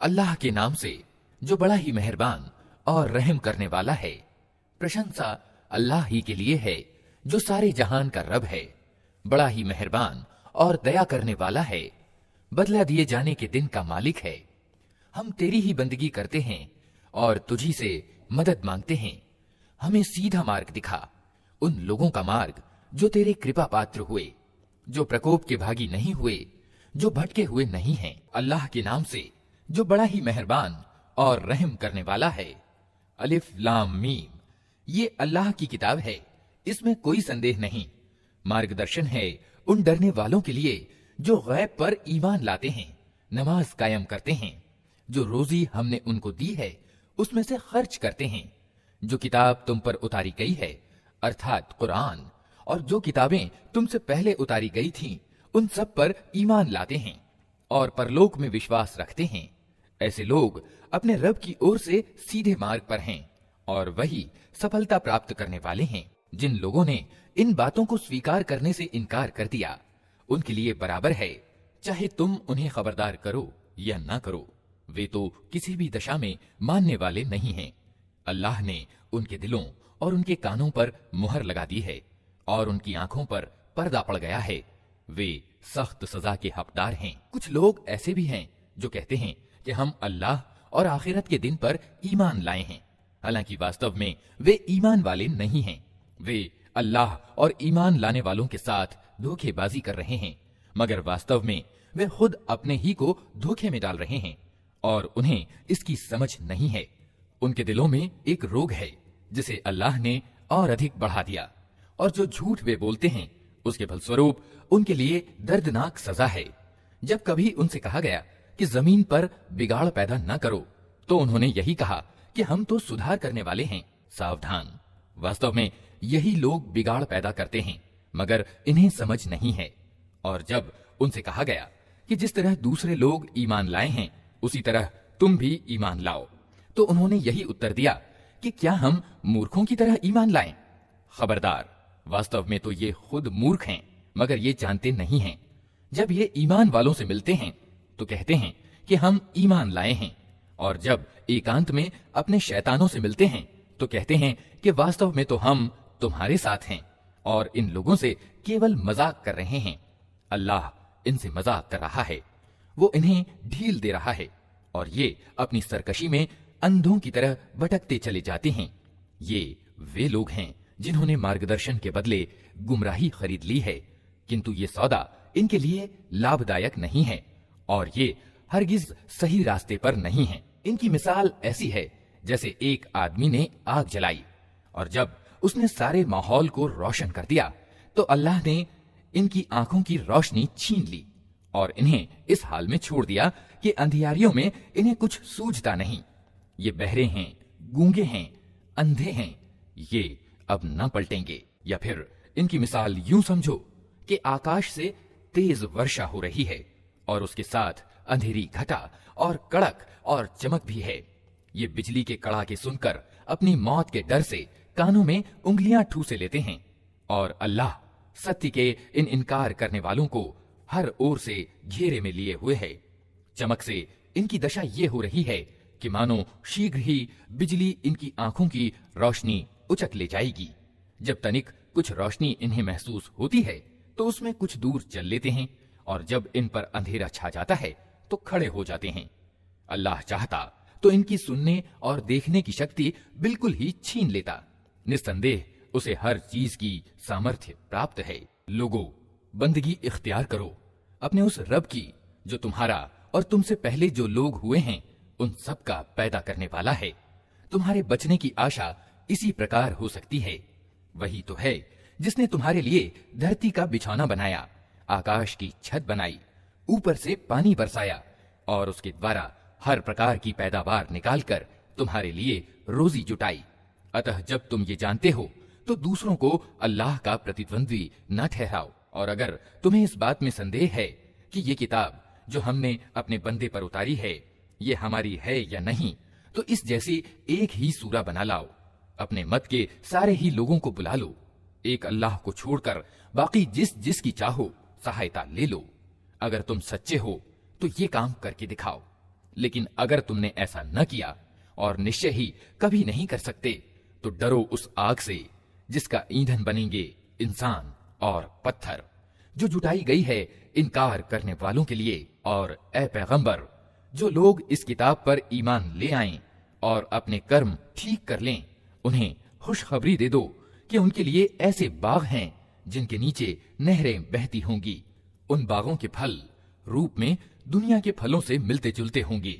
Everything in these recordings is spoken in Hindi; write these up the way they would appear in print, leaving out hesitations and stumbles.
अल्लाह के नाम से जो बड़ा ही मेहरबान और रहम करने वाला है। प्रशंसा अल्लाह ही के लिए है जो सारे जहान का रब है, बड़ा ही मेहरबान और दया करने वाला है, बदला दिए जाने के दिन का मालिक है। हम तेरी ही बंदगी करते हैं और तुझी से मदद मांगते हैं। हमें सीधा मार्ग दिखा, उन लोगों का मार्ग जो तेरे कृपा पात्र हुए, जो प्रकोप के भागी नहीं हुए, जो भटके हुए नहीं हैं। अल्लाह के नाम से जो बड़ा ही मेहरबान और रहम करने वाला है। अलिफ लाम मीम, ये अल्लाह की किताब है, इसमें कोई संदेह नहीं। मार्गदर्शन है उन डरने वालों के लिए जो गैब पर ईमान लाते हैं, नमाज कायम करते हैं, जो रोजी हमने उनको दी है उसमें से खर्च करते हैं, जो किताब तुम पर उतारी गई है अर्थात कुरान, और जो किताबें तुमसे पहले उतारी गई थीं उन सब पर ईमान लाते हैं और परलोक में विश्वास रखते हैं। ऐसे लोग अपने रब की ओर से सीधे मार्ग पर हैं और वही सफलता प्राप्त करने वाले हैं। जिन लोगों ने इन बातों को स्वीकार करने से इनकार कर दिया, उनके लिए बराबर है चाहे तुम उन्हें खबरदार करो या ना करो, वे तो किसी भी दशा में मानने वाले नहीं हैं। अल्लाह ने उनके दिलों और उनके कानों पर मुहर लगा दी है और उनकी आंखों पर पर्दा पड़ गया है। वे सख्त सजा के हकदार हैं। कुछ लोग ऐसे भी हैं जो कहते हैं कि हम अल्लाह और आखिरत के दिन पर ईमान लाए हैं, हालांकि वास्तव में वे ईमान वाले नहीं हैं। वे अल्लाह और ईमान लाने वालों के साथ धोखेबाजी कर रहे हैं, मगर वास्तव में वे खुद अपने ही को धोखे में डाल रहे हैं और उन्हें इसकी समझ नहीं है। उनके दिलों में एक रोग है जिसे अल्लाह ने और अधिक बढ़ा दिया, और जो झूठ वे बोलते हैं उसके फलस्वरूप उनके लिए दर्दनाक सजा है। जब कभी उनसे कहा गया कि जमीन पर बिगाड़ पैदा न करो, तो उन्होंने यही कहा कि हम तो सुधार करने वाले हैं। सावधान, वास्तव में यही लोग बिगाड़ पैदा करते हैं, मगर इन्हें समझ नहीं है। और जब उनसे कहा गया कि जिस तरह दूसरे लोग ईमान लाए हैं उसी तरह तुम भी ईमान लाओ, तो उन्होंने यही उत्तर दिया कि क्या हम मूर्खों की तरह ईमान लाएं? खबरदार, वास्तव में तो ये खुद मूर्ख हैं, मगर ये जानते नहीं हैं। जब ये ईमान वालों से मिलते हैं तो कहते हैं कि हम ईमान लाए हैं, और जब एकांत में अपने शैतानों से मिलते हैं तो कहते हैं कि वास्तव में तो हम तुम्हारे साथ हैं और इन लोगों से केवल मजाक कर रहे हैं। अल्लाह इनसे मजाक कर रहा है, वो इन्हें ढील दे रहा है और ये अपनी सरकशी में अंधों की तरह भटकते चले जाते हैं। ये वे लोग हैं जिन्होंने मार्गदर्शन के बदले गुमराही खरीद ली है, किंतु ये सौदा इनके लिए लाभदायक नहीं है और ये हरगिज सही रास्ते पर नहीं है। इनकी मिसाल ऐसी है जैसे एक आदमी ने आग जलाई और जब उसने सारे माहौल को रोशन कर दिया तो अल्लाह ने इनकी आंखों की रोशनी छीन ली और इन्हें इस हाल में छोड़ दिया कि अंधियारियों में इन्हें कुछ सूझता नहीं। ये बहरे हैं, गूंगे हैं, अंधे हैं, ये अब न पलटेंगे। या फिर इनकी मिसाल यूं समझो कि आकाश से तेज वर्षा हो रही है और उसके साथ अंधेरी घटा और कड़क और चमक भी है। ये बिजली के कड़ाके सुनकर अपनी मौत के डर से कानों में उंगलियां ठूसे लेते हैं और अल्लाह सत्य के इन इनकार करने वालों को हर ओर से घेरे में लिए हुए है। चमक से इनकी दशा ये हो रही है कि मानो शीघ्र ही बिजली इनकी आंखों की रोशनी उचक ले जाएगी। जब तनिक कुछ रोशनी इन्हें महसूस होती है तो उसमें कुछ दूर चल लेते हैं और जब इन पर अंधेरा छा जाता है तो खड़े हो जाते हैं। अल्लाह चाहता तो इनकी सुनने और देखने की शक्ति बिल्कुल ही छीन लेता। निस्संदेह उसे हर चीज की सामर्थ्य प्राप्त है। लोगों, बंदगी इख्तियार करो अपने उस रब की जो तुम्हारा और तुमसे पहले जो लोग हुए हैं उन सब का पैदा करने वाला है। तुम्हारे बचने की आशा इसी प्रकार हो सकती है। वही तो है जिसने तुम्हारे लिए धरती का बिछौना बनाया, आकाश की छत बनाई, ऊपर से पानी बरसाया और उसके द्वारा हर प्रकार की पैदावार निकालकर तुम्हारे लिए रोजी जुटाई। अतः जब तुम ये जानते हो तो दूसरों को अल्लाह का प्रतिद्वंद्वी न ठहराओ। और अगर तुम्हें इस बात में संदेह है कि ये किताब जो हमने अपने बंदे पर उतारी है ये हमारी है या नहीं, तो इस जैसी एक ही सूरा बना लाओ। अपने मत के सारे ही लोगों को बुला लो, एक अल्लाह को छोड़कर बाकी जिस जिस की चाहो सहायता ले लो। अगर तुम सच्चे हो तो ये काम करके दिखाओ, लेकिन अगर तुमने ऐसा न किया और निश्चय ही कभी नहीं कर सकते, तो डरो उस आग से जिसका ईंधन बनेंगे इंसान और पत्थर, जो जुटाई गई है इनकार करने वालों के लिए। और ए पैगंबर, जो लोग इस किताब पर ईमान ले आएं और अपने कर्म ठीक कर लें, उन्हें खुशखबरी दे दो कि उनके लिए ऐसे बाग हैं जिनके नीचे नहरें बहती होंगी। उन बागों के फल रूप में दुनिया के फलों से मिलते जुलते होंगे।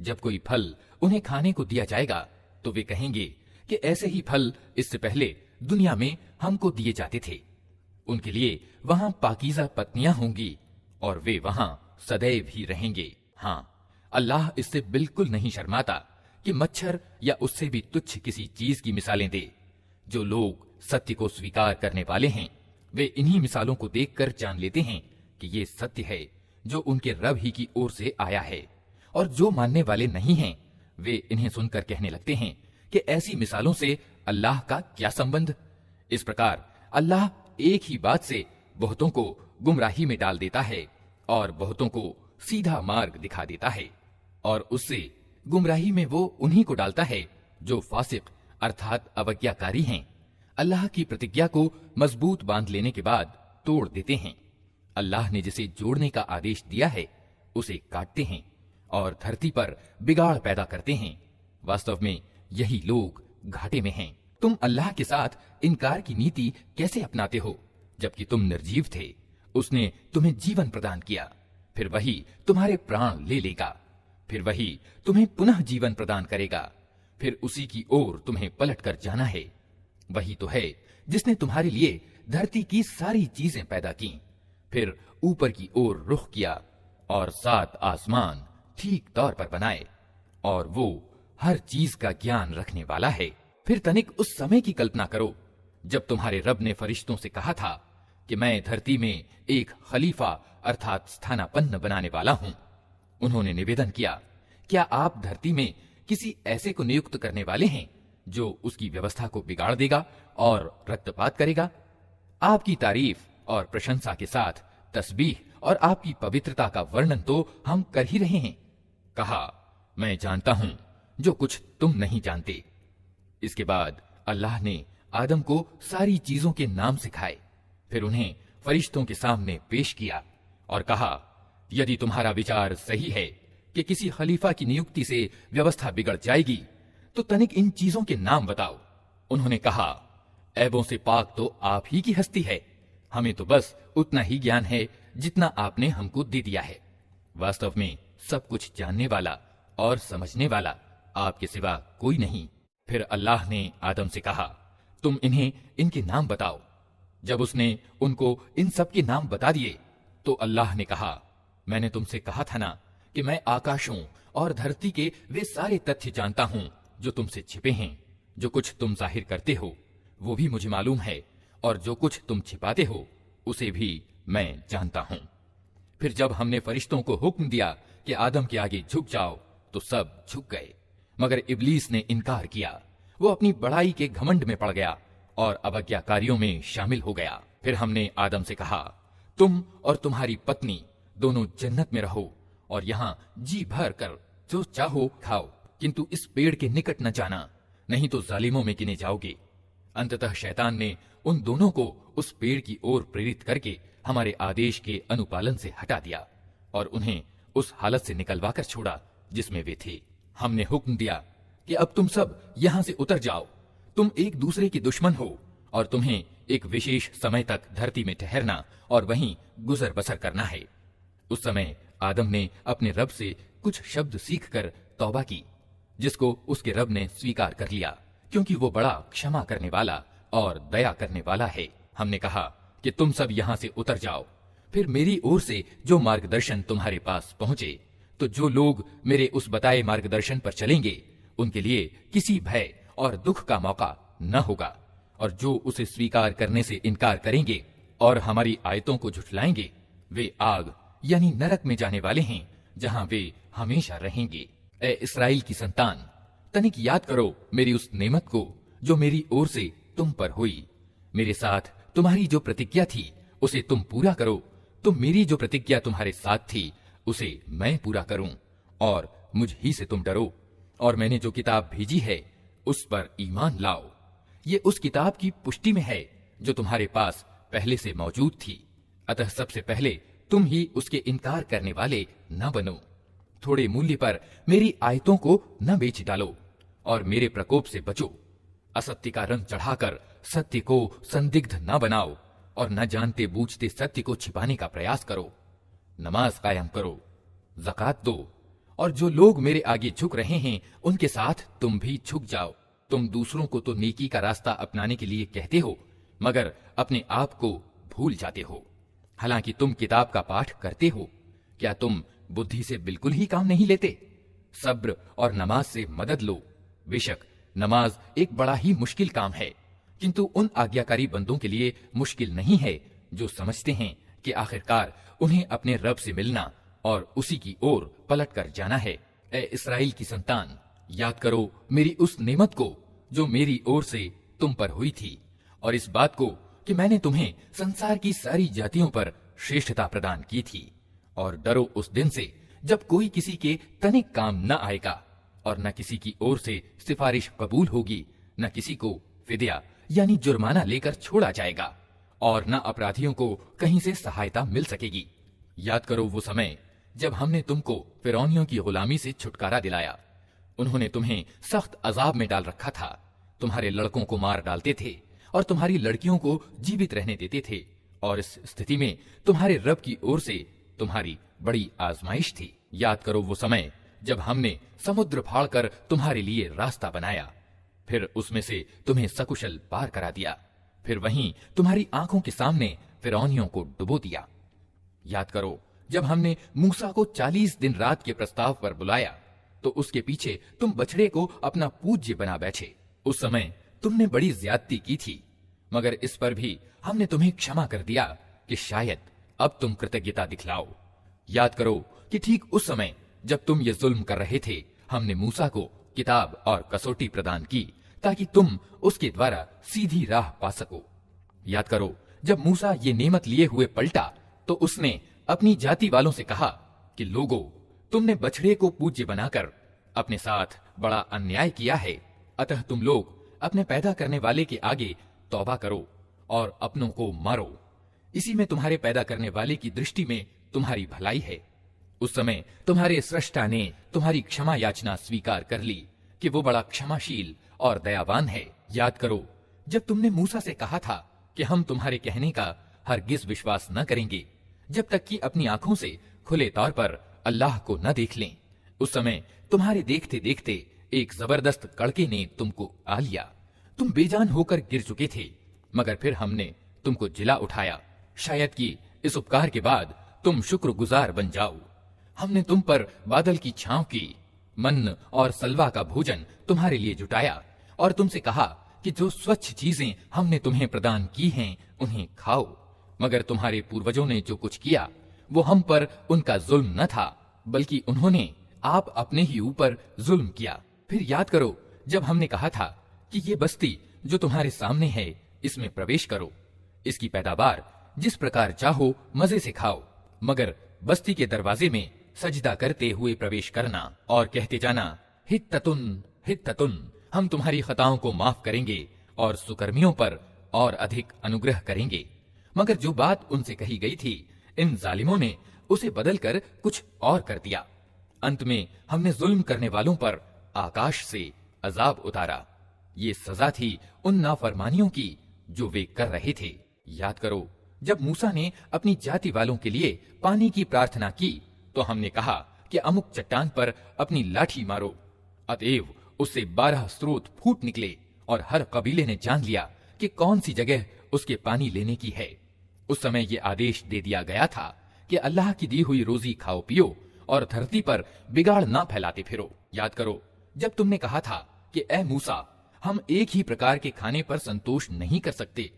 जब कोई फल उन्हें खाने को दिया जाएगा तो वे कहेंगे कि ऐसे ही फल इससे पहले दुनिया में हमको दिए जाते थे। उनके लिए वहां पाकीज़ा पत्नियां होंगी और वे वहां सदैव ही रहेंगे। हाँ, अल्लाह इससे बिल्कुल नहीं शर्माता कि मच्छर या उससे भी तुच्छ किसी चीज की मिसालें दे। जो लोग सत्य को स्वीकार करने वाले हैं, वे इन्हीं मिसालों को देखकर जान लेते हैं कि ये सत्य है जो उनके रब ही की ओर से आया है। और जो मानने वाले नहीं हैं, वे इन्हें सुनकर कहने लगते हैं कि ऐसी मिसालों से अल्लाह का क्या संबंध। इस प्रकार अल्लाह एक ही बात से बहुतों को गुमराही में डाल देता है और बहुतों को सीधा मार्ग दिखा देता है, और उससे गुमराही में वो उन्हीं को डालता है जो फासिक अर्थात अवज्ञाकारी हैं। अल्लाह की प्रतिज्ञा को मजबूत बांध लेने के बाद तोड़ देते हैं। अल्लाह ने जिसे जोड़ने का आदेश दिया है उसे काटते हैं और धरती पर बिगाड़ पैदा करते हैं। वास्तव में यही लोग घाटे में हैं। तुम अल्लाह के साथ इनकार की नीति कैसे अपनाते हो जबकि तुम निर्जीव थे? उसने तुम्हें जीवन प्रदान किया, फिर वही तुम्हारे प्राण ले लेगा, फिर वही तुम्हें पुनः जीवन प्रदान करेगा, फिर उसी की ओर तुम्हें पलट कर जाना है। वही तो है जिसने तुम्हारे लिए धरती की सारी चीजें पैदा की, फिर ऊपर की ओर रुख किया और 7 आसमान ठीक तौर पर बनाए, और वो हर चीज का ज्ञान रखने वाला है। फिर तनिक उस समय की कल्पना करो जब तुम्हारे रब ने फरिश्तों से कहा था कि मैं धरती में एक खलीफा अर्थात स्थानापन्न बनाने वाला हूं। उन्होंने निवेदन किया, क्या आप धरती में किसी ऐसे को नियुक्त करने वाले हैं जो उसकी व्यवस्था को बिगाड़ देगा और रक्तपात करेगा? आपकी तारीफ और प्रशंसा के साथ तस्बीह और आपकी पवित्रता का वर्णन तो हम कर ही रहे हैं। कहा, मैं जानता हूं जो कुछ तुम नहीं जानते। इसके बाद अल्लाह ने आदम को सारी चीजों के नाम सिखाए, फिर उन्हें फरिश्तों के सामने पेश किया और कहा, यदि तुम्हारा विचार सही है कि किसी खलीफा की नियुक्ति से व्यवस्था बिगड़ जाएगी तो तनिक इन चीजों के नाम बताओ। उन्होंने कहा, ऐबों से पाक तो आप ही की हस्ती है, हमें तो बस उतना ही ज्ञान है जितना आपने हमको दे दिया है। वास्तव में सब कुछ जानने वाला और समझने वाला आपके सिवा कोई नहीं। फिर अल्लाह ने आदम से कहा, तुम इन्हें इनके नाम बताओ। जब उसने उनको इन सब के नाम बता दिए तो अल्लाह ने कहा, मैंने तुमसे कहा था ना कि मैं आकाशों और धरती के वे सारे तथ्य जानता हूं जो तुमसे छिपे हैं। जो कुछ तुम जाहिर करते हो वो भी मुझे मालूम है, और जो कुछ तुम छिपाते हो उसे भी मैं जानता हूं। फिर जब हमने फरिश्तों को हुक्म दिया कि आदम के आगे झुक जाओ तो सब झुक गए, मगर इब्लीस ने इनकार किया। वो अपनी बड़ाई के घमंड में पड़ गया और अवज्ञाकारियों में शामिल हो गया। फिर हमने आदम से कहा, तुम और तुम्हारी पत्नी दोनों जन्नत में रहो और यहाँ जी भर कर जो चाहो खाओ, किंतु इस पेड़ के निकट न जाना, नहीं तो जालिमों में गिने जाओगे। अंततः शैतान ने उन दोनों को उस पेड़ की ओर प्रेरित करके हमारे आदेश के अनुपालन से हटा दिया और उन्हें उस हालत से निकलवा कर छोड़ा जिसमें वे थे। हमने हुक्म दिया कि अब तुम सब यहाँ से उतर जाओ, तुम एक दूसरे के दुश्मन हो और तुम्हें एक विशेष समय तक धरती में ठहरना और वहीं गुजर बसर करना है। उस समय आदम ने अपने रब से कुछ शब्द सीखकर तौबा की, जिसको उसके रब ने स्वीकार कर लिया, क्योंकि वो बड़ा क्षमा करने वाला और दया करने वाला है। हमने कहा कि तुम सब यहाँ से उतर जाओ, फिर मेरी ओर से जो मार्गदर्शन तुम्हारे पास पहुंचे, तो जो लोग मेरे उस बताए मार्गदर्शन पर चलेंगे उनके लिए किसी भय और दुख का मौका न होगा, और जो उसे स्वीकार करने से इनकार करेंगे और हमारी आयतों को झुठलाएंगे वे आग यानी नरक में जाने वाले हैं, जहां वे हमेशा रहेंगे। ए इस्राएल की संतान, तनिक याद करो मेरी उस नेमत को जो मेरी ओर से तुम पर हुई। मेरे साथ तुम्हारी जो प्रतिज्ञा थी उसे तुम पूरा करो, तो मेरी जो प्रतिज्ञा तुम्हारे साथ थी उसे मैं पूरा करूं, और मुझ ही से तुम डरो, और मैंने जो किताब भेजी है उस पर ईमान लाओ। ये उस किताब की पुष्टि में है जो तुम्हारे पास पहले से मौजूद थी। अतः सबसे पहले तुम ही उसके इनकार करने वाले न बनो। थोड़े मूल्य पर मेरी आयतों को न बेच डालो और मेरे प्रकोप से बचो। असत्य का रंग चढ़ाकर सत्य को संदिग्ध न बनाओ और न जानते बूझते सत्य को छिपाने का प्रयास करो। नमाज कायम करो, ज़कात दो, और जो लोग मेरे आगे झुक रहे हैं उनके साथ तुम भी झुक जाओ। तुम दूसरों को तो नेकी का रास्ता अपनाने के लिए कहते हो, मगर अपने आप को भूल जाते हो। हालांकि तुम किताब का पाठ करते हो, क्या तुम बुद्धि से बिल्कुल ही काम नहीं लेते? सब्र और नमाज से मदद लो। बेशक नमाज एक बड़ा ही मुश्किल काम है, किंतु उन आज्ञाकारी बंदों के लिए मुश्किल नहीं है जो समझते हैं कि आखिरकार उन्हें अपने रब से मिलना और उसी की ओर पलट कर जाना है। ए इस्राएल की संतान, याद करो मेरी उस नेमत को जो मेरी ओर से तुम पर हुई थी, और इस बात को कि मैंने तुम्हें संसार की सारी जातियों पर श्रेष्ठता प्रदान की थी। और डरो उस दिन से जब कोई किसी के तनिक काम न आएगा और न किसी की ओर से सिफारिश कबूल होगी, न किसी को फिदिया यानी जुर्माना लेकर छोड़ा जाएगा, और न अपराधियों को कहीं से सहायता मिल सकेगी। याद करो वो समय जब हमने तुमको फिरौनियों की गुलामी से छुटकारा दिलाया। उन्होंने तुम्हें सख्त अजाब में डाल रखा था। तुम्हारे लड़कों को मार डालते थे और तुम्हारी लड़कियों को जीवित रहने देते थे, और इस स्थिति में तुम्हारे रब की ओर से तुम्हारी बड़ी आजमाइश थी। याद करो वो समय जब हमने समुद्र फाड़कर तुम्हारे लिए रास्ता बनाया, फिर उसमें से तुम्हें सकुशल पार करा दिया, फिर वहीं तुम्हारी आंखों के सामने फिरौनियों को डुबो दिया। याद करो जब हमने मूसा को 40 दिन रात के प्रस्ताव पर बुलाया, तो उसके पीछे तुम बछड़े को अपना पूज्य बना बैठे। उस समय तुमने बड़ी ज्यादती की थी, मगर इस पर भी हमने तुम्हें क्षमा कर दिया कि शायद अब तुम कृतज्ञता दिखलाओ। याद करो कि ठीक उस समय जब तुम ये जुल्म कर रहे थे, हमने मूसा को किताब और कसौटी प्रदान की ताकि तुम उसके द्वारा सीधी राह पा सको। याद करो जब मूसा ये नेमत लिए हुए पलटा, तो उसने अपनी जाति वालों से कहा कि लोगों, तुमने बछड़े को पूज्य बनाकर अपने साथ बड़ा अन्याय किया है। अतः तुम लोग अपने पैदा करने वाले के आगे तौबा करो और अपनों को मारो। इसी में तुम्हारे पैदा करने वाले की दृष्टि में तुम्हारी भलाई है। उस समय तुम्हारे सृष्टा ने तुम्हारी क्षमा याचना स्वीकार कर ली कि वो बड़ा क्षमाशील और दयावान है। याद करो जब तुमने मूसा से कहा था कि हम तुम्हारे कहने का हरगिज विश्वास न करेंगे जब तक कि अपनी आंखों से खुले तौर पर अल्लाह को न देख लें। उस समय तुम्हारे देखते देखते एक जबरदस्त कड़के ने तुमको आ लिया। तुम बेजान होकर गिर चुके थे, मगर फिर हमने तुमको जिला उठाया, शायद कि इस उपकार के बाद तुम शुक्रगुजार बन जाओ। हमने तुम पर बादल की छांव की, मन और सलवा का भोजन तुम्हारे लिए जुटाया, और तुमसे कहा कि जो स्वच्छ चीजें हमने तुम्हें प्रदान की हैं उन्हें खाओ। मगर तुम्हारे पूर्वजों ने जो कुछ किया वो हम पर उनका जुल्म न था, बल्कि उन्होंने आप अपने ही ऊपर जुल्म किया। फिर याद करो जब हमने कहा था कि ये बस्ती जो तुम्हारे सामने है इसमें प्रवेश करो, इसकी पैदावार जिस प्रकार चाहो मजे से खाओ, मगर बस्ती के दरवाजे में सजदा करते हुए प्रवेश करना और कहते जाना, हित्ततुन हित्ततुन, हम तुम्हारी खताओं को माफ करेंगे और सुकर्मियों पर और अधिक अनुग्रह करेंगे। मगर जो बात उनसे कही गई थी, इन जालिमों ने उसे बदलकर कुछ और कर दिया। अंत में हमने जुल्म करने वालों पर आकाश से अजाब उतारा। ये सजा थी उन नाफरमानियों की जो वे कर रहे थे। याद करो जब मूसा ने अपनी जाति वालों के लिए पानी की प्रार्थना की, तो हमने कहा कि अमुक चट्टान पर अपनी लाठी मारो। अतएव उससे 12 स्रोत फूट निकले और हर कबीले ने जान लिया कि कौन सी जगह उसके पानी लेने की है। उस समय ये आदेश दे दिया गया था कि अल्लाह की दी हुई रोजी खाओ पियो और धरती पर बिगाड़ ना फैलाते फिरो। याद करो जब तुमने कहा था कि ए मूसा, हम एक ही प्रकार के खाने पर संतोष नहीं कर सकते,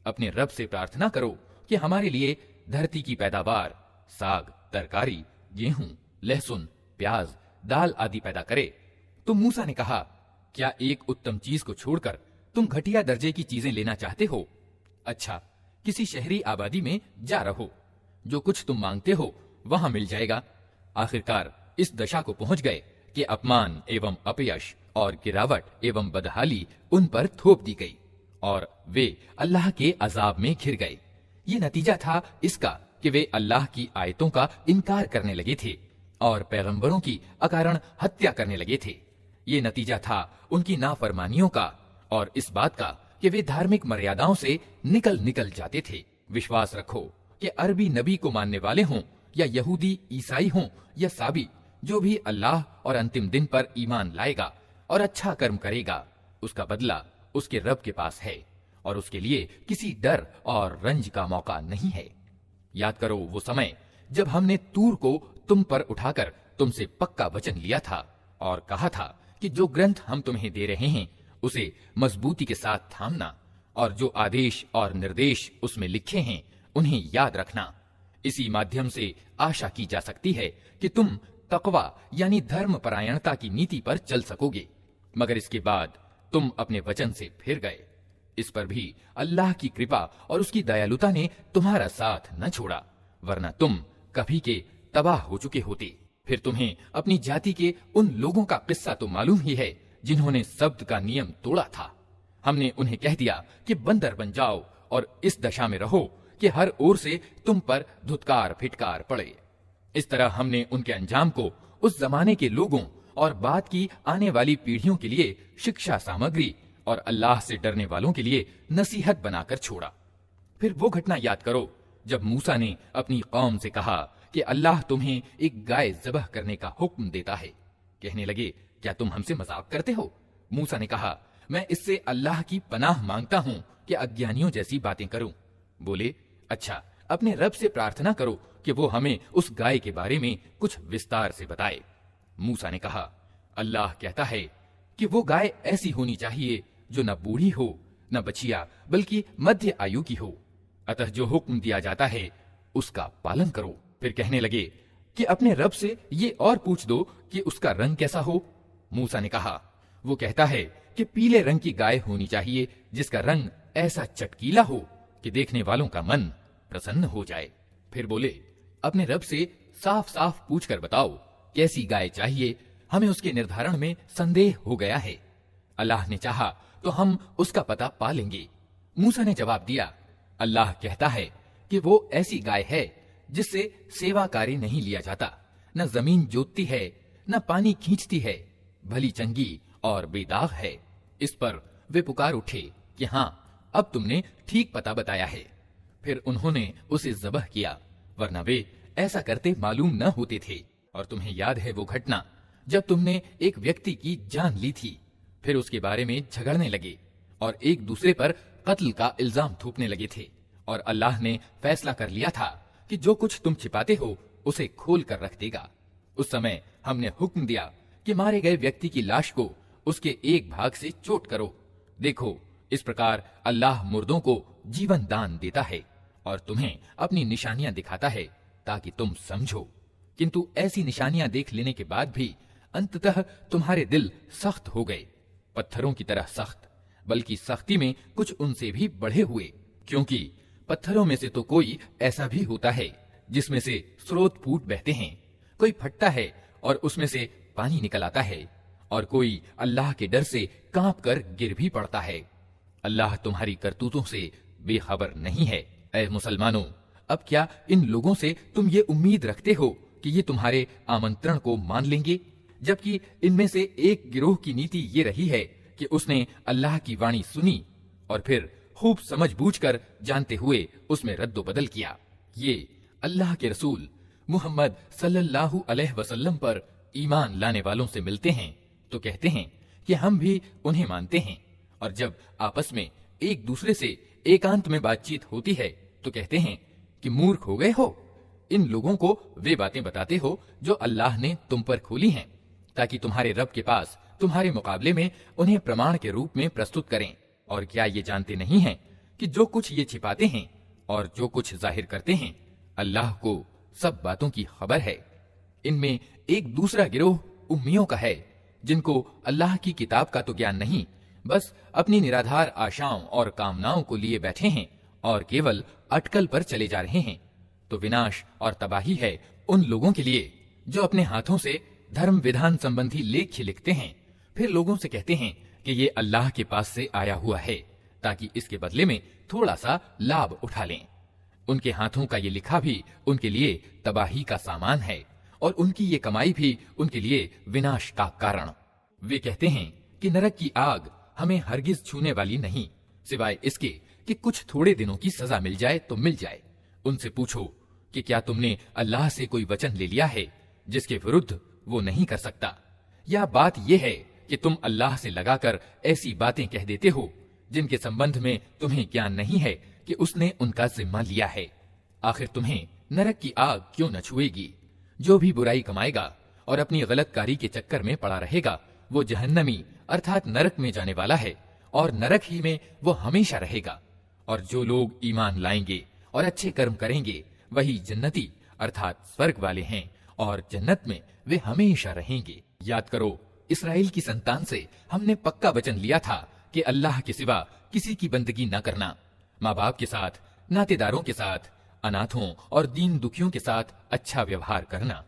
अपने रब से प्रार्थना करो कि हमारे लिए धरती की पैदावार, साग, तरकारी, गेहूं, लहसुन, प्याज, दाल आदि पैदा करे। तो मूसा ने कहा, क्या एक उत्तम चीज को छोड़कर तुम घटिया दर्जे की चीजें लेना चाहते हो? अच्छा, किसी शहरी आबादी में जा रहो, जो कुछ तुम मांगते हो वहां मिल जाएगा। आखिरकार इस दशा को पहुंच गए कि अपमान एवं अपयश और गिरावट एवं बदहाली उन पर थोप दी गई और वे अल्लाह के अजाब में घिर गए। ये नतीजा था इसका कि वे अल्लाह की आयतों का इनकार करने लगे थे और पैगंबरों की अकारण हत्या करने लगे थे। ये नतीजा था उनकी नाफरमानियों का और इस बात का कि वे धार्मिक मर्यादाओं से निकल जाते थे। विश्वास रखो कि अरबी नबी को मानने वाले हों या यहूदी ईसाई हों या साबी, जो भी अल्लाह और अंतिम दिन पर ईमान लाएगा और अच्छा कर्म करेगा, उसका बदला उसके रब के पास है और उसके लिए किसी डर और रंज का मौका नहीं है। याद करो वो समय जब हमने तूर को तुम पर उठाकर तुमसे पक्का वचन लिया था और कहा था कि जो ग्रंथ हम तुम्हें दे रहे हैं उसे मजबूती के साथ थामना और जो आदेश और निर्देश उसमें लिखे हैं उन्हें याद रखना। इसी माध्यम से आशा की जा सकती है कि तुम तकवा यानी धर्म परायणता की नीति पर चल सकोगे, मगर इसके बाद तुम अपने वचन से फिर गए। इस पर भी अल्लाह की कृपा और उसकी दयालुता ने तुम्हारा साथ न छोड़ा, वरना तुम कभी के तबाह हो चुके होते। फिर तुम्हें अपनी जाति के उन लोगों का किस्सा तो मालूम ही है जिन्होंने शब्द का नियम तोड़ा था। हमने उन्हें कह दिया कि बंदर बन जाओ और इस दशा में रहो कि हर ओर से तुम पर धुतकार फिटकार पड़े। इस तरह हमने उनके अंजाम को उस जमाने के लोगों और बाद की आने वाली पीढ़ियों के लिए शिक्षा सामग्री और अल्लाह से डरने वालों के लिए नसीहत बनाकर छोड़ा। फिर वो घटना याद करो जब मूसा ने अपनी कौम से कहा कि अल्लाह तुम्हें एक गाय ज़बह करने का हुक्म देता है। कहने लगे, क्या तुम हमसे मजाक करते हो? मूसा ने कहा, मैं इससे अल्लाह की पनाह मांगता हूँ कि अज्ञानियों जैसी बातें करूं। बोले, अच्छा, अपने रब से प्रार्थना करो कि वो हमें उस गाय के बारे में कुछ विस्तार से बताए। मूसा ने कहा, अल्लाह कहता है कि वो गाय ऐसी होनी चाहिए जो न बूढ़ी हो न बचिया बल्कि मध्य आयु की हो। अतः जो हुक्म दिया जाता है उसका पालन करो। फिर कहने लगे कि अपने रब से ये और पूछ दो कि उसका रंग कैसा हो। मूसा ने कहा, वो कहता है कि पीले रंग की गाय होनी चाहिए जिसका रंग ऐसा चटकीला हो कि देखने वालों का मन प्रसन्न हो जाए। फिर बोले, अपने रब से साफ साफ पूछ कर बताओ कैसी गाय चाहिए, हमें उसके निर्धारण में संदेह हो गया है। अल्लाह ने चाहा तो हम उसका पता पा लेंगे। मूसा ने जवाब दिया, अल्लाह कहता है कि वो ऐसी गाय है जिससे सेवा कार्य नहीं लिया जाता, न जमीन जोतती है न पानी खींचती है, भली चंगी और बेदाग है। इस पर वे पुकार उठे कि हाँ, अब तुमने ठीक पता बताया है। फिर उन्होंने उसे ज़बह किया, वरना वे ऐसा करते मालूम न होते थे। और तुम्हें याद है वो घटना जब तुमने एक व्यक्ति की जान ली थी, फिर उसके बारे में झगड़ने लगे और एक दूसरे पर कत्ल का इल्जाम थोपने लगे थे। और अल्लाह ने फैसला कर लिया था कि जो कुछ तुम छिपाते हो उसे खोल कर रख देगा। उस समय हमने हुक्म दिया कि मारे गए व्यक्ति की लाश को उसके एक भाग से चोट करो। देखो, इस प्रकार अल्लाह मुर्दों को जीवन दान देता है और तुम्हें अपनी निशानियां दिखाता है ताकि तुम समझो। किंतु ऐसी निशानियां देख लेने के बाद भी अंततः तुम्हारे दिल सख्त हो गए, पत्थरों की तरह सख्त, बल्कि सख्ती में कुछ उनसे भी बढ़े हुए। क्योंकि पत्थरों में से तो कोई ऐसा भी होता है जिसमें से स्रोत फूट बहते हैं, कोई फटता है और उसमें से पानी निकल आता है, और कोई अल्लाह के डर से कांप कर गिर भी पड़ता है। अल्लाह तुम्हारी करतूतों से बेखबर नहीं है। ऐ मुसलमानों, अब क्या इन लोगों से तुम ये उम्मीद रखते हो कि ये तुम्हारे आमंत्रण को मान लेंगे, जबकि इनमें से एक गिरोह की नीति ये रही है कि उसने अल्लाह की वाणी सुनी और फिर खूब समझ बूझकर जानते हुए उसमें रद्दोबदल किया। ये अल्लाह के रसूल मुहम्मद सल्लल्लाहु अलैहि वसल्लम पर ईमान लाने वालों से मिलते हैं तो कहते हैं कि हम भी उन्हें मानते हैं, और जब आपस में एक दूसरे से एकांत में बातचीत होती है तो कहते हैं कि मूर्ख हो गए हो, इन लोगों को वे बातें बताते हो जो अल्लाह ने तुम पर खोली हैं, ताकि तुम्हारे रब के पास तुम्हारे मुकाबले में उन्हें प्रमाण के रूप में प्रस्तुत करें। और क्या ये जानते नहीं हैं कि जो कुछ ये छिपाते हैं और जो कुछ जाहिर करते हैं, अल्लाह को सब बातों की खबर है। इनमें एक दूसरा गिरोह उम्मियों का है, जिनको अल्लाह की किताब का तो ज्ञान नहीं, बस अपनी निराधार आशाओं और कामनाओं को लिए बैठे हैं और केवल अटकल पर चले जा रहे हैं। तो विनाश और तबाही है उन लोगों के लिए जो अपने हाथों से धर्म विधान संबंधी लेख लिखते हैं, फिर लोगों से कहते हैं कि ये अल्लाह के पास से आया हुआ है ताकि इसके बदले में थोड़ा सा लाभ उठा लें। उनके हाथों का ये लिखा भी उनके लिए तबाही का सामान है और उनकी ये कमाई भी उनके लिए विनाश का कारण। वे कहते हैं कि नरक की आग हमें हरगिज छूने वाली नहीं, सिवाय इसके कि कुछ थोड़े दिनों की सजा मिल जाए तो मिल जाए। उनसे पूछो कि क्या तुमने अल्लाह से कोई वचन ले लिया है जिसके विरुद्ध वो नहीं कर सकता, या बात यह है कि तुम अल्लाह से लगाकर ऐसी बातें कह देते हो जिनके संबंध में तुम्हें ज्ञान नहीं है कि उसने उनका जिम्मा लिया है। आखिर तुम्हें नरक की आग क्यों न छुएगी? जो भी बुराई कमाएगा और अपनी गलत कारी के चक्कर में पड़ा रहेगा वो जहन्नमी अर्थात नरक में जाने वाला है और नरक ही में वो हमेशा रहेगा। और जो लोग ईमान लाएंगे और अच्छे कर्म करेंगे वही जन्नती अर्थात स्वर्ग वाले हैं और जन्नत में वे हमेशा रहेंगे। याद करो, इस्राएल की संतान से हमने पक्का वचन लिया था कि अल्लाह के सिवा किसी की बंदगी न करना, माँ बाप के साथ, नातेदारों के साथ, अनाथों और दीन दुखियों के साथ अच्छा व्यवहार करना,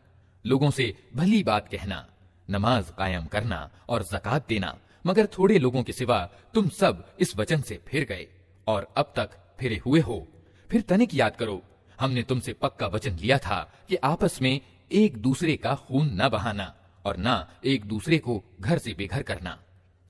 लोगों से भली बात कहना, नमाज कायम करना और ज़कात देना। मगर थोड़े लोगों के सिवा तुम सब इस वचन से फिर गए और अब तक फिरे हुए हो। फिर तनिक याद करो, हमने तुमसे पक्का वचन लिया था कि आपस में एक दूसरे का खून न बहाना और न एक दूसरे को घर से बेघर करना।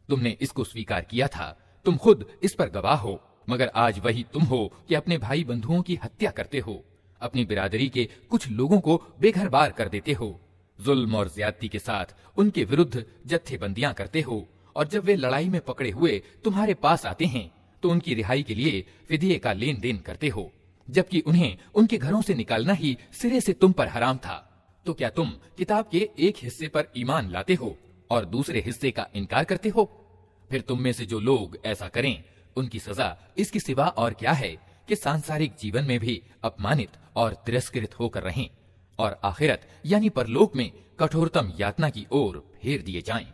तुमने इसको स्वीकार किया था, तुम खुद इस पर गवाह हो। मगर आज वही तुम हो कि अपने भाई बंधुओं की हत्या करते हो, अपनी बिरादरी के कुछ लोगों को बेघर बार कर देते हो, जुल्म और ज्यादती के साथ उनके विरुद्ध जत्थेबंदियां करते हो, और जब वे लड़ाई में पकड़े हुए तुम्हारे पास आते हैं तो उनकी रिहाई के लिए फिदिये का लेन देन करते हो, जबकि उन्हें उनके घरों से निकालना ही सिरे से तुम पर हराम था। तो क्या तुम किताब के एक हिस्से पर ईमान लाते हो और दूसरे हिस्से का इनकार करते हो? फिर तुम में से जो लोग ऐसा करें उनकी सजा इसके सिवा और क्या है कि सांसारिक जीवन में भी अपमानित और तिरस्कृत होकर रहें और आखिरत यानी परलोक में कठोरतम यातना की ओर फेर दिए जाएं।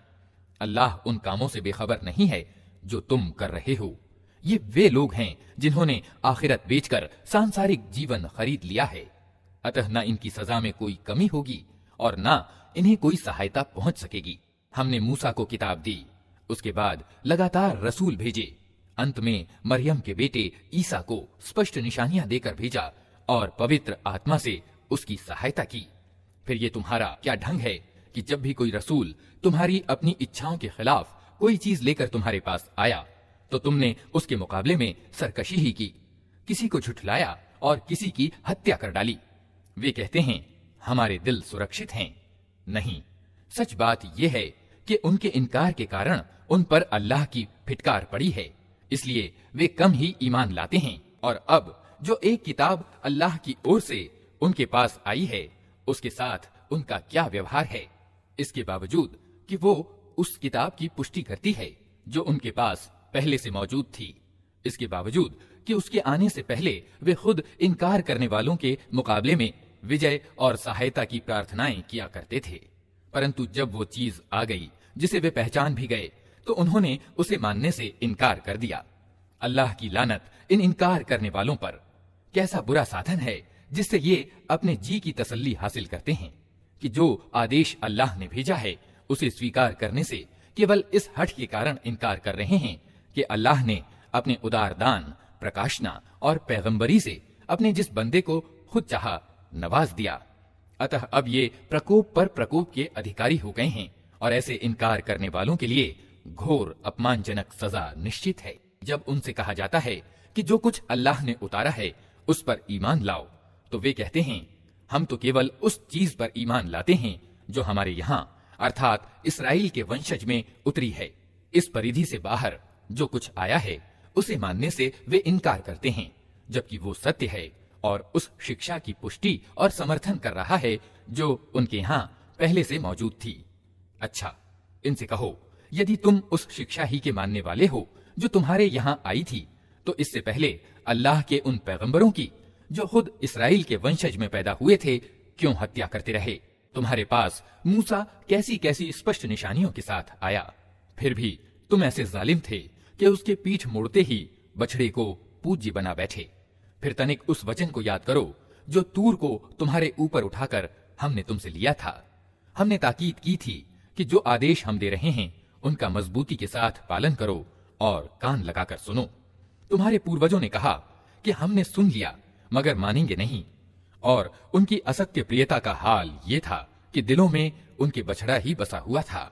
अल्लाह उन कामों से बेखबर नहीं है जो तुम कर रहे हो। ये वे लोग हैं जिन्होंने आखिरत बेचकर सांसारिक जीवन खरीद लिया है। अतः न इनकी सजा में कोई कमी होगी और न इन्हें कोई सहायता पहुंच सकेगी। हमने मूसा को किताब दी, उसके बाद लगातार रसूल भेजे, अंत में मरियम के बेटे ईसा को स्पष्ट निशानियां देकर भेजा और पवित्र आत्मा से उसकी सहायता की। फिर ये तुम्हारा क्या ढंग है कि जब भी कोई रसूल तुम्हारी अपनी इच्छाओं के खिलाफ कोई चीज लेकर तुम्हारे पास आया तो तुमने उसके मुकाबले में सरकशी ही की, किसी को झुठलाया और किसी की हत्या कर डाली। वे कहते हैं हमारे दिल सुरक्षित हैं। नहीं, सच बात यह है कि उनके इनकार के कारण उन पर अल्लाह की फिटकार पड़ी है, इसलिए वे कम ही ईमान लाते हैं। और अब जो एक किताब अल्लाह की ओर से उनके पास आई है उसके साथ उनका क्या व्यवहार है, इसके बावजूद कि वो उस किताब की पुष्टि करती है जो उनके पास पहले से मौजूद थी, इसके बावजूद कि उसके आने से पहले वे खुद इनकार करने वालों के मुकाबले में विजय और सहायता की प्रार्थनाएं किया करते थे। परंतु जब वो चीज आ गई जिसे वे पहचान भी गए तो उन्होंने उसे मानने से इनकार कर दिया। अल्लाह की लानत इन इनकार करने वालों पर। कैसा बुरा साधन है जिससे ये अपने जी की तसल्ली हासिल करते हैं कि जो आदेश अल्लाह ने भेजा है उसे स्वीकार करने से केवल इस हठ के कारण इनकार कर रहे हैं कि अल्लाह ने अपने उदार दान, प्रकाशना और पैगंबरी से अपने जिस बंदे को खुद चाहा नवाज दिया। अतः अब ये प्रकोप पर प्रकोप के अधिकारी हो गए हैं और ऐसे इनकार करने वालों के लिए घोर अपमानजनक सजा निश्चित है। जब उनसे कहा जाता है कि जो कुछ अल्लाह ने उतारा है उस पर ईमान लाओ, तो वे कहते हैं हम तो केवल उस चीज पर ईमान लाते हैं जो हमारे यहाँ अर्थात इस्राएल के वंशज में उतरी है। इस परिधि से बाहर जो कुछ आया है उसे मानने से वे इनकार करते हैं, जबकि वो सत्य है और उस शिक्षा की पुष्टि और समर्थन कर रहा है जो उनके यहाँ पहले से मौजूद थी। अच्छा, इनसे कहो यदि तुम उस शिक्षा ही के मानने वाले हो जो तुम्हारे यहाँ आई थी, तो इससे पहले अल्लाह के उन पैगंबरों की जो खुद इस्राएल के वंशज में पैदा हुए थे क्यों हत्या करते रहे? तुम्हारे पास मूसा कैसी कैसी स्पष्ट निशानियों के साथ आया, फिर भी तुम ऐसे जालिम थे कि उसके पीठ मोड़ते ही बछड़े को पूज्य बना बैठे। फिर तनिक उस वचन को याद करो जो तूर को तुम्हारे ऊपर उठाकर हमने तुमसे लिया था। हमने ताकीद की थी कि जो आदेश हम दे रहे हैं उनका मजबूती के साथ पालन करो और कान लगाकर सुनो। तुम्हारे पूर्वजों ने कहा कि हमने सुन लिया मगर मानेंगे नहीं, और उनकी असत्य प्रियता का हाल ये था कि दिलों में उनके बछड़ा ही बसा हुआ था।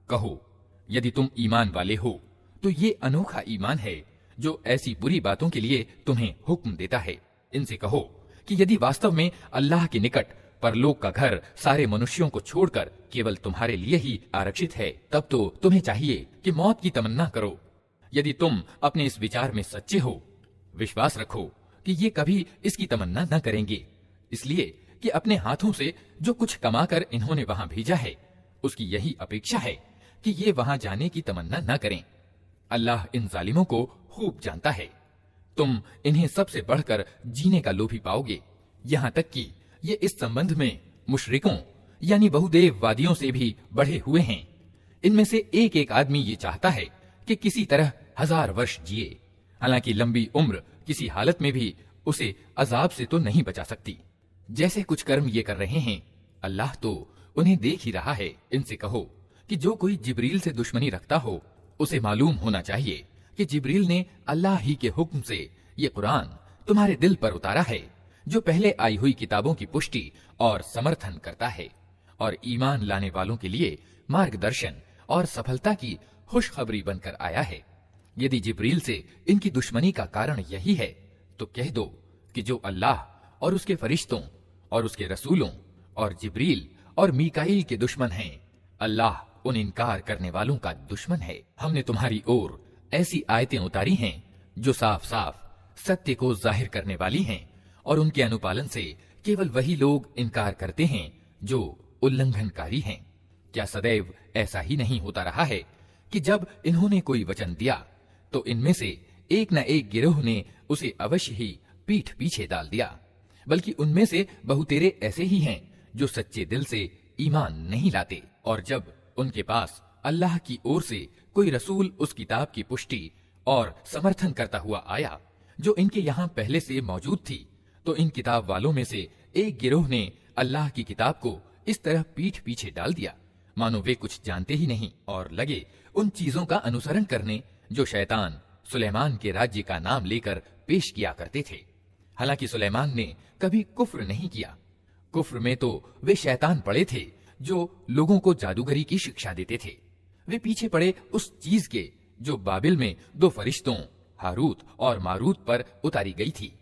कहो, यदि तुम ईमान वाले हो तो ये अनोखा ईमान है जो ऐसी बुरी बातों के लिए तुम्हें हुक्म देता है। इनसे कहो कि यदि वास्तव में अल्लाह के निकट परलोक का घर सारे मनुष्यों को छोड़कर केवल तुम्हारे लिए ही आरक्षित है, तब तो तुम्हें चाहिए कि मौत की तमन्ना करो। यदि तुम अपने इस विचार में सच्चे हो, विश्वास रखो कि ये कभी इसकी तमन्ना न करेंगे, इसलिए कि अपने हाथों से जो कुछ कमाकर इन्होंने वहां भेजा है उसकी यही अपेक्षा है कि ये वहां जाने की तमन्ना न करें। अल्लाह इन जालिमों को खूब जानता है। तुम इन्हें सबसे बढ़कर जीने का लोभी पाओगे, यहाँ तक कि ये इस संबंध में मुशरिकों यानी बहुदेववादियों से भी बढ़े हुए हैं। इनमें से एक एक आदमी ये चाहता है कि किसी तरह 1000 वर्ष जिए, हालांकि लंबी उम्र किसी हालत में भी उसे अजाब से तो नहीं बचा सकती। जैसे कुछ कर्म ये कर रहे हैं, अल्लाह तो उन्हें देख ही रहा है। इनसे कहो कि जो कोई जिब्रील से दुश्मनी रखता हो उसे मालूम होना चाहिए कि जिब्रील ने अल्लाह ही के हुक्म से ये कुरान तुम्हारे दिल पर उतारा है, जो पहले आई हुई किताबों की पुष्टि और समर्थन करता है और ईमान लाने वालों के लिए मार्गदर्शन और सफलता की खुशखबरी बनकर आया है। यदि जिब्रील से इनकी दुश्मनी का कारण यही है तो कह दो कि जो अल्लाह और उसके फरिश्तों और उसके रसूलों और जिब्रील और मीकाईल के दुश्मन हैं, अल्लाह उन इनकार करने वालों का दुश्मन है। हमने तुम्हारी ओर ऐसी आयतें उतारी हैं जो साफ साफ सत्य को जाहिर करने वाली हैं, और उनके अनुपालन से केवल वही लोग इनकार करते हैं जो उल्लंघनकारी हैं। क्या सदैव ऐसा ही नहीं होता रहा है कि जब इन्होंने कोई वचन दिया तो इनमें से एक न एक गिरोह ने उसे अवश्य ही पीठ पीछे डाल दिया, बल्कि उनमें से बहुतेरे ऐसे ही हैं जो सच्चे दिल से ईमान नहीं लाते। और जब उनके पास अल्लाह की ओर से कोई रसूल उस किताब की पुष्टि और समर्थन करता हुआ आया जो इनके यहाँ पहले से मौजूद थी, तो इन किताब वालों में से एक गिरोह ने अल्लाह की किताब को इस तरह पीठ पीछे डाल दिया मानो वे कुछ जानते ही नहीं, और लगे उन चीजों का अनुसरण करने जो शैतान सुलेमान के राज्य का नाम लेकर पेश किया करते थे। हालांकि सुलेमान ने कभी कुफ्र नहीं किया। कुफ्र में तो वे शैतान पड़े थे जो लोगों को जादूगरी की शिक्षा देते थे। वे पीछे पड़े उस चीज के जो बाबिल में 2 फरिश्तों हारूत और मारूत पर उतारी गई थी।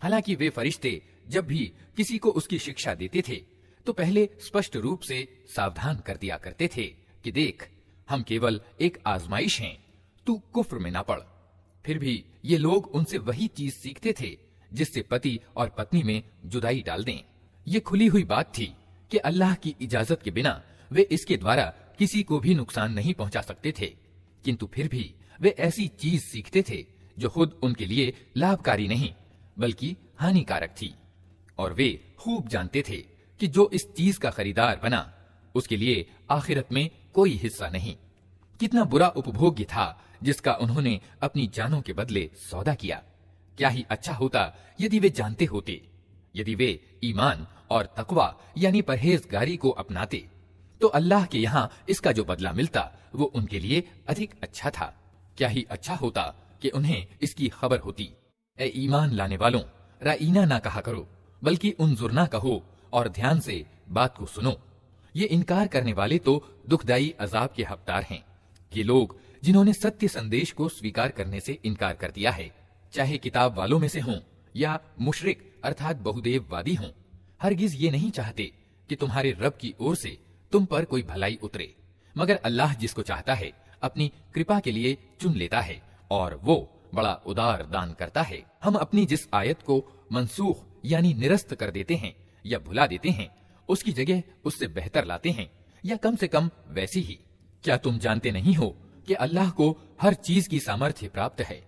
हालांकि वे फरिश्ते जब भी किसी को उसकी शिक्षा देते थे तो पहले स्पष्ट रूप से सावधान कर दिया करते थे कि देख, हम केवल एक आजमाइश हैं, तू कुफ्र में ना पड़। फिर भी ये लोग उनसे वही चीज सीखते थे जिससे पति और पत्नी में जुदाई डाल दें। ये खुली हुई बात थी कि अल्लाह की इजाजत के बिना वे इसके द्वारा किसी को भी नुकसान नहीं पहुंचा सकते थे, किंतु फिर भी वे ऐसी चीज सीखते थे जो खुद उनके लिए लाभकारी नहीं बल्कि हानिकारक थी। और वे खूब जानते थे कि जो इस चीज का खरीदार बना उसके लिए आखिरत में कोई हिस्सा नहीं। कितना बुरा उपभोग्य था जिसका उन्होंने अपनी जानों के बदले सौदा किया। क्या ही अच्छा होता यदि वे जानते होते। यदि वे ईमान और तकवा यानी परहेजगारी को अपनाते तो अल्लाह के यहाँ इसका जो बदला मिलता वो उनके लिए अधिक अच्छा था। क्या ही अच्छा होता कि उन्हें इसकी खबर होती। ए ईमान लाने वालों, राईना ना कहा करो बल्कि उन्जुरना कहो और ध्यान से बात को सुनो। ये इनकार करने वाले तो दुखदाई अजाब के हकदार हैं। ये लोग जिन्होंने सत्य संदेश को स्वीकार करने से इनकार कर दिया है, चाहे किताब वालों में से हों या मुशरिक अर्थात बहुदेववादी हों, हरगिज ये नहीं चाहते कि तुम्हारे रब की ओर से तुम पर कोई भलाई उतरे, मगर अल्लाह जिसको चाहता है अपनी कृपा के लिए चुन लेता है और वो बड़ा उदार दान करता है। हम अपनी जिस आयत को मनसूख यानी निरस्त कर देते हैं या भुला देते हैं उसकी जगह उससे बेहतर लाते हैं या कम से कम वैसी ही। क्या तुम जानते नहीं हो कि अल्लाह को हर चीज की सामर्थ्य प्राप्त है?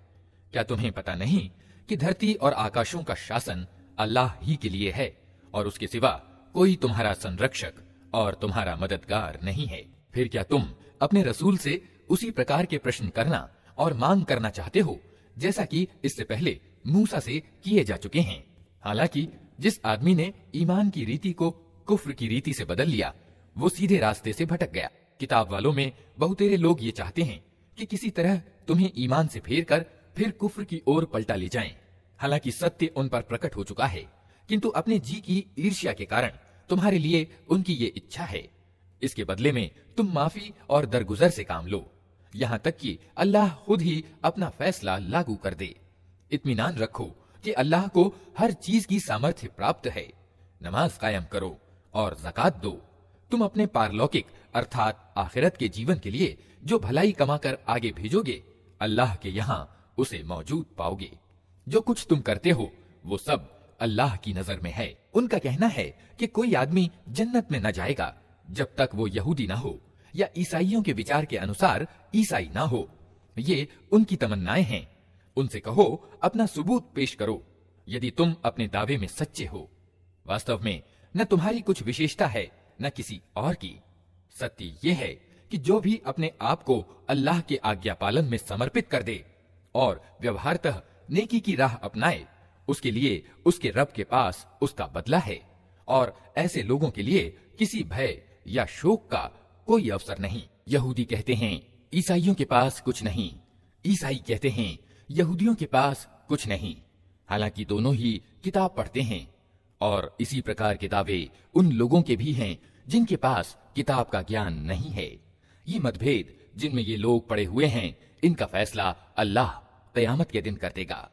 क्या तुम्हें पता नहीं कि धरती और आकाशों का शासन अल्लाह ही के लिए है और उसके सिवा कोई तुम्हारा संरक्षक और तुम्हारा मददगार नहीं है? फिर क्या तुम अपने रसूल से उसी प्रकार के प्रश्न करना और मांग करना चाहते हो जैसा कि इससे पहले मूसा से किए जा चुके हैं? हालांकि जिस आदमी ने ईमान की रीति को कुफ्र की रीति से बदल लिया वो सीधे रास्ते से भटक गया। किताब वालों में बहुतेरे लोग ये चाहते हैं कि किसी तरह तुम्हें ईमान से फेर कर फिर कुफ्र की ओर पलटा ले जाएं। हालांकि सत्य उन पर प्रकट हो चुका है, किंतु अपने जी की ईर्ष्या के कारण तुम्हारे लिए उनकी ये इच्छा है। इसके बदले में तुम माफी और दरगुजर से काम लो, यहाँ तक कि अल्लाह खुद ही अपना फैसला लागू कर दे। इत्मीनान रखो कि अल्लाह को हर चीज की सामर्थ्य प्राप्त है। नमाज कायम करो और ज़कात दो। तुम अपने पारलौकिक अर्थात आखिरत के जीवन के लिए जो भलाई कमाकर आगे भेजोगे, अल्लाह के यहाँ उसे मौजूद पाओगे। जो कुछ तुम करते हो वो सब अल्लाह की नजर में है। उनका कहना है कि कोई आदमी जन्नत में न जाएगा जब तक वो यहूदी ना हो या ईसाइयों के विचार के अनुसार ईसाई ना हो। ये उनकी तमन्नाएं हैं। उनसे कहो अपना सबूत पेश करो यदि तुम अपने दावे में सच्चे हो। वास्तव में न तुम्हारी कुछ विशेषता है न किसी और की। सत्य ये है कि जो भी अपने आप को अल्लाह के आज्ञा पालन में समर्पित कर दे और व्यवहारतः नेकी की राह अपनाए, उसके लिए उसके रब के पास उसका बदला है और ऐसे लोगों के लिए किसी भय या शोक का कोई अवसर नहीं। यहूदी कहते हैं ईसाइयों के पास कुछ नहीं, ईसाई कहते हैं यहूदियों के पास कुछ नहीं, हालांकि दोनों ही किताब पढ़ते हैं। और इसी प्रकार के दावे उन लोगों के भी हैं जिनके पास किताब का ज्ञान नहीं है। ये मतभेद जिनमें ये लोग पड़े हुए हैं, इनका फैसला अल्लाह क़यामत के दिन कर देगा।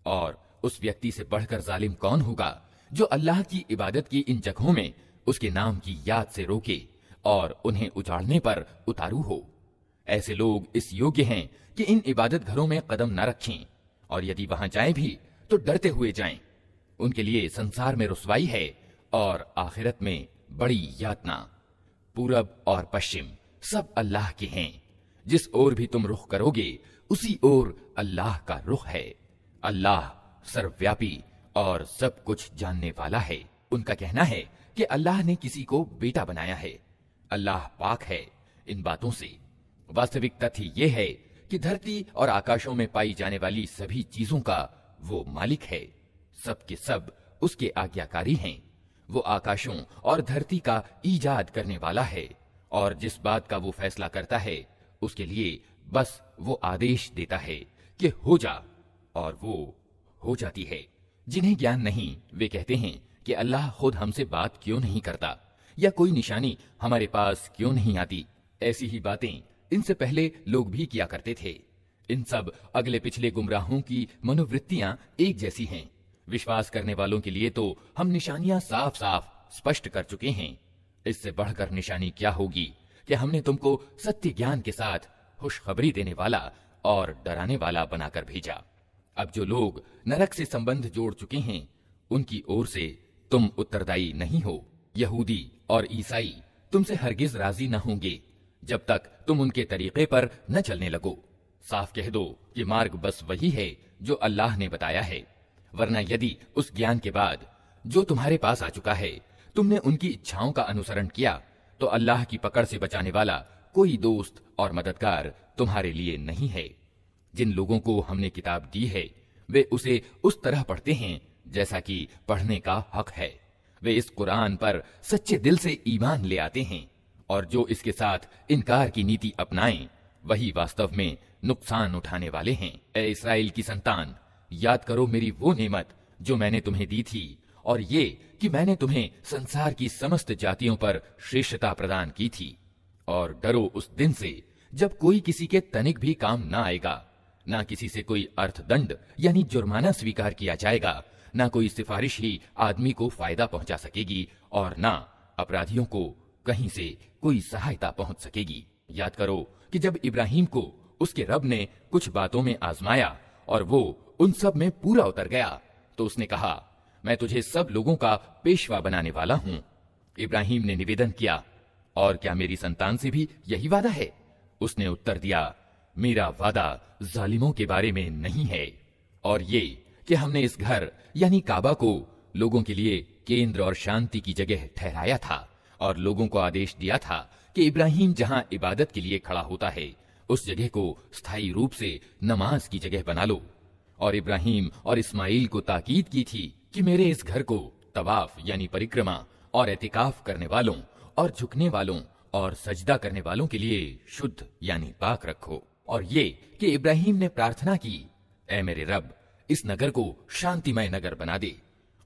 और उस व्यक्ति से बढ़कर जालिम कौन होगा जो अल्लाह की इबादत की इन जगहों में उसके नाम की याद से रोके और उन्हें उजाड़ने पर उतारू हो। ऐसे लोग इस योग्य हैं कि इन इबादत घरों में कदम न रखें, और यदि वहां जाएं भी तो डरते हुए जाएं। उनके लिए संसार में रुसवाई है और आखिरत में बड़ी यातना। पूरब और पश्चिम सब अल्लाह के हैं। जिस ओर भी तुम रुख करोगे उसी ओर अल्लाह का रुख है। अल्लाह सर्वव्यापी और सब कुछ जानने वाला है। उनका कहना है कि अल्लाह ने किसी को बेटा बनाया है। अल्लाह पाक है इन बातों से। वास्तविक तथ्य यह है कि धरती और आकाशों में पाई जाने वाली सभी चीजों का वो मालिक है। सब के सब उसके आज्ञाकारी हैं। वो आकाशों और धरती का ईजाद करने वाला है और जिस बात का वो फैसला करता है उसके लिए बस वो आदेश देता है कि हो जा, और वो हो जाती है। जिन्हें ज्ञान नहीं वे कहते हैं कि अल्लाह खुद हमसे बात क्यों नहीं करता या कोई निशानी हमारे पास क्यों नहीं आती। ऐसी ही बातें इनसे पहले लोग भी किया करते थे। इन सब अगले पिछले गुमराहों की मनोवृत्तियां एक जैसी हैं। विश्वास करने वालों के लिए तो हम निशानियां साफ साफ स्पष्ट कर चुके हैं। इससे बढ़कर निशानी क्या होगी कि हमने तुमको सत्य ज्ञान के साथ खुशखबरी देने वाला और डराने वाला बनाकर भेजा। अब जो लोग नरक से संबंध जोड़ चुके हैं उनकी ओर से तुम उत्तरदायी नहीं हो। यहूदी और ईसाई तुमसे हरगिज राजी न होंगे जब तक तुम उनके तरीके पर न चलने लगो। साफ कह दो कि मार्ग बस वही है जो अल्लाह ने बताया है, वरना यदि उस ज्ञान के बाद जो तुम्हारे पास आ चुका है तुमने उनकी इच्छाओं का अनुसरण किया तो अल्लाह की पकड़ से बचाने वाला कोई दोस्त और मददगार तुम्हारे लिए नहीं है। जिन लोगों को हमने किताब दी है वे उसे उस तरह पढ़ते हैं जैसा कि पढ़ने का हक है। वे इस कुरान पर सच्चे दिल से ईमान ले आते हैं, और जो इसके साथ इनकार की नीति अपनाएं वही वास्तव में नुकसान उठाने वाले हैं। ए इस्राएल की संतान, याद करो मेरी वो नेमत जो मैंने तुम्हें दी थी, और ये कि मैंने तुम्हें संसार की समस्त जातियों पर श्रेष्ठता प्रदान की थी। और डरो उस दिन से जब कोई किसी के तनिक भी काम ना आएगा, ना किसी से कोई अर्थदंड यानी जुर्माना स्वीकार किया जाएगा, ना कोई सिफारिश ही आदमी को फायदा पहुंचा सकेगी, और ना अपराधियों को कहीं से कोई सहायता पहुंच सकेगी। याद करो कि जब इब्राहिम को उसके रब ने कुछ बातों में आजमाया और वो उन सब में पूरा उतर गया, तो उसने कहा, मैं तुझे सब लोगों का पेशवा बनाने वाला हूं। इब्राहिम ने निवेदन किया, और क्या मेरी संतान से भी यही वादा है? उसने उत्तर दिया, मेरा वादा जालिमों के बारे में नहीं है, और ये कि हमने इस घर यानी काबा को लोगों के लिए केंद्र और शांति की जगह ठहराया था, और लोगों को आदेश दिया था कि इब्राहिम जहां इबादत के लिए खड़ा होता है उस जगह को स्थायी रूप से नमाज की जगह बना लो। और इब्राहिम और इस्माइल को ताकीद की थी कि मेरे इस घर को तवाफ यानी परिक्रमा और एतिकाफ करने वालों और झुकने वालों और सजदा करने वालों के लिए शुद्ध यानी पाक रखो। और ये कि इब्राहिम ने प्रार्थना की, ऐ मेरे रब, इस नगर को शांतिमय नगर बना दे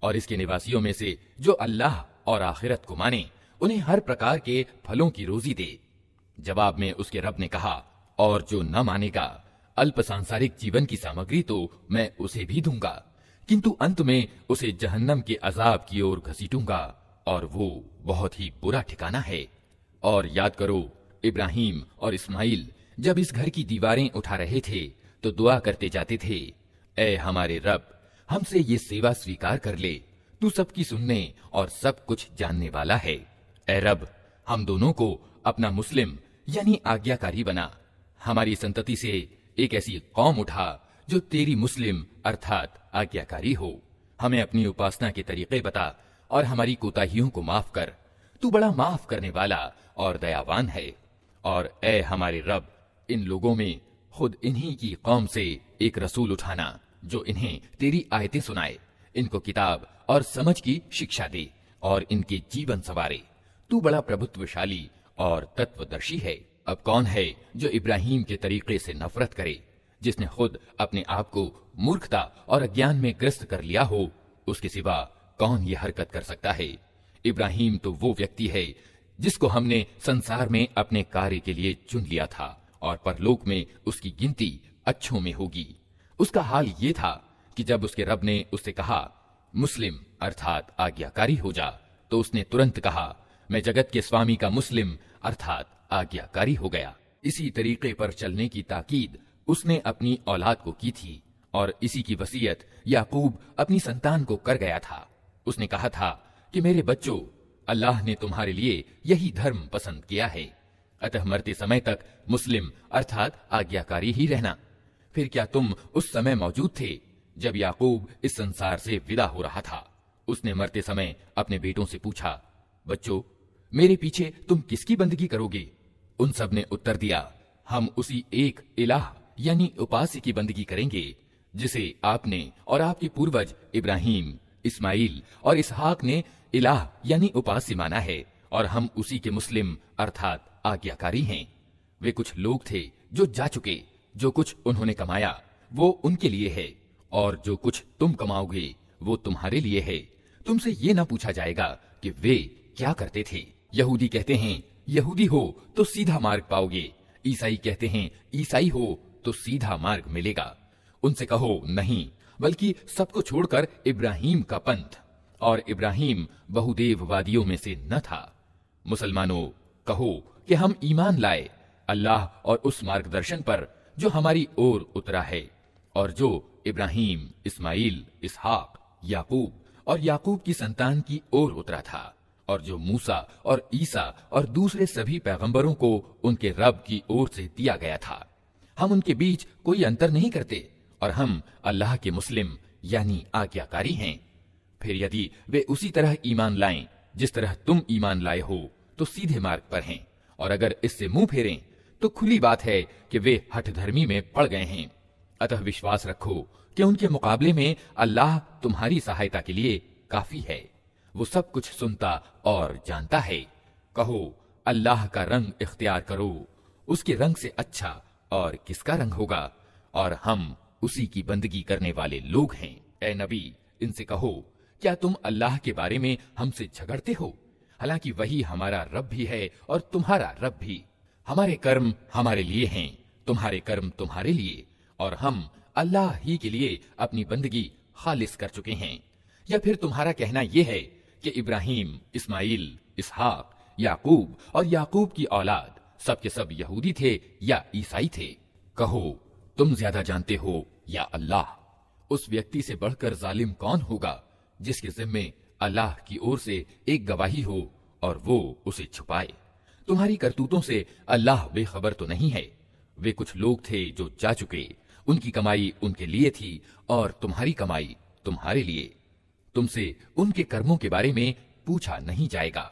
और इसके निवासियों में से जो अल्लाह और आखिरत को माने उन्हें हर प्रकार के फलों की रोजी दे। जवाब में उसके रब ने कहा, और जो न मानेगा अल्प सांसारिक जीवन की सामग्री तो मैं उसे भी दूंगा, किंतु अंत में उसे जहन्नम के अजाब की ओर घसीटूंगा और वो बहुत ही बुरा ठिकाना है। और याद करो, इब्राहिम और इस्माइल जब इस घर की दीवारें उठा रहे थे तो दुआ करते जाते थे, ऐ हमारे रब, हमसे ये सेवा स्वीकार कर ले, तू सबकी सुनने और सब कुछ जानने वाला है। ऐ रब, हम दोनों को अपना मुस्लिम यानी आज्ञाकारी बना, हमारी संतति से एक ऐसी कौम उठा जो तेरी मुस्लिम अर्थात आज्ञाकारी हो। हमें अपनी उपासना के तरीके बता और हमारी कोताहियों को माफ कर, तू बड़ा माफ करने वाला और दयावान है। और ऐ हमारे रब, इन लोगों में खुद इन्हीं की कौम से एक रसूल उठाना जो इन्हें तेरी आयतें सुनाए, इनको किताब और समझ की शिक्षा दे और इनके जीवन संवारे। तू बड़ा प्रभुत्वशाली और तत्वदर्शी है। अब कौन है जो इब्राहिम के तरीके से नफरत करे, जिसने खुद अपने आप को मूर्खता और अज्ञान में ग्रस्त कर लिया हो? उसके सिवा कौन ये हरकत कर सकता है? इब्राहिम तो वो व्यक्ति है जिसको हमने संसार में अपने कार्य के लिए चुन लिया था और परलोक में उसकी गिनती अच्छों में होगी। उसका हाल ये था कि जब उसके रब ने उससे कहा, मुस्लिम अर्थात आज्ञाकारी हो जा, तो उसने तुरंत कहा, मैं जगत के स्वामी का मुस्लिम अर्थात आज्ञाकारी हो गया। इसी तरीके पर चलने की ताकीद उसने अपनी औलाद को की थी और इसी की वसीयत याकूब अपनी संतान को कर गया था। उसने कहा था कि मेरे बच्चों, अल्लाह ने तुम्हारे लिए यही धर्म पसंद किया है, अतः मरते समय तक मुस्लिम अर्थात आज्ञाकारी ही रहना। फिर क्या तुम उस समय मौजूद थे जब याकूब इस संसार से विदा हो रहा था? उसने मरते समय अपने बेटों से पूछा, बच्चों, मेरे पीछे तुम किसकी बंदगी करोगे? उन सब ने उत्तर दिया, हम उसी एक इलाह यानी उपास्य की बंदगी करेंगे जिसे आपने और आपके पूर्वज इब्राहिम, इस्माइल और इसहाक ने इलाह यानी उपास्य माना है, और हम उसी के मुस्लिम अर्थात आज्ञाकारी हैं। वे कुछ लोग थे जो जा चुके, जो कुछ उन्होंने कमाया वो उनके लिए है, और जो कुछ तुम कमाओगे वो तुम्हारे लिए है। तुमसे ये ना पूछा जाएगा कि वे क्या करते थे। यहूदी कहते हैं यहूदी हो तो सीधा मार्ग पाओगे, ईसाई कहते हैं ईसाई हो तो सीधा मार्ग मिलेगा। उनसे कहो नहीं, बल्कि सबको छोड़कर इब्राहिम का पंथ, और इब्राहिम बहुदेववादियों में से न था। मुसलमानों, कहो कि हम ईमान लाए अल्लाह और उस मार्गदर्शन पर जो हमारी ओर उतरा है, और जो इब्राहिम, इस्माइल, इसहाक, याकूब और याकूब की संतान की ओर उतरा था, और जो मूसा और ईसा और दूसरे सभी पैगंबरों को उनके रब की ओर से दिया गया था। हम उनके बीच कोई अंतर नहीं करते और हम अल्लाह के मुस्लिम यानी आज्ञाकारी हैं। फिर यदि वे उसी तरह ईमान लाएं जिस तरह तुम ईमान लाए हो तो सीधे मार्ग पर हैं, और अगर इससे मुंह फेरें तो खुली बात है कि वे हठधर्मी में पड़ गए हैं। अतः विश्वास रखो कि उनके मुकाबले में अल्लाह तुम्हारी सहायता के लिए काफी है। वो सब कुछ सुनता और जानता है। कहो, अल्लाह का रंग इख्तियार करो, उसके रंग से अच्छा और किसका रंग होगा, और हम उसी की बंदगी करने वाले लोग हैं। ए नबी, इनसे कहो, क्या तुम अल्लाह के बारे में हमसे झगड़ते हो? हालांकि वही हमारा रब भी है और तुम्हारा रब भी। हमारे कर्म हमारे लिए हैं, तुम्हारे कर्म तुम्हारे लिए, और हम अल्लाह ही के लिए अपनी बंदगी खालिस कर चुके हैं। या फिर तुम्हारा कहना यह है कि इब्राहिम, इस्माइल, इसहाक, याकूब और याकूब की औलाद सब के सब यहूदी थे या ईसाई थे? कहो, तुम ज्यादा जानते हो या अल्लाह? उस व्यक्ति से बढ़कर जालिम कौन होगा जिसके जिम्मे अल्लाह की ओर से एक गवाही हो और वो उसे छुपाए। तुम्हारी करतूतों से अल्लाह बेखबर तो नहीं है। वे कुछ लोग थे जो जा चुके, उनकी कमाई उनके लिए थी और तुम्हारी कमाई तुम्हारे लिए। तुमसे उनके कर्मों के बारे में पूछा नहीं जाएगा।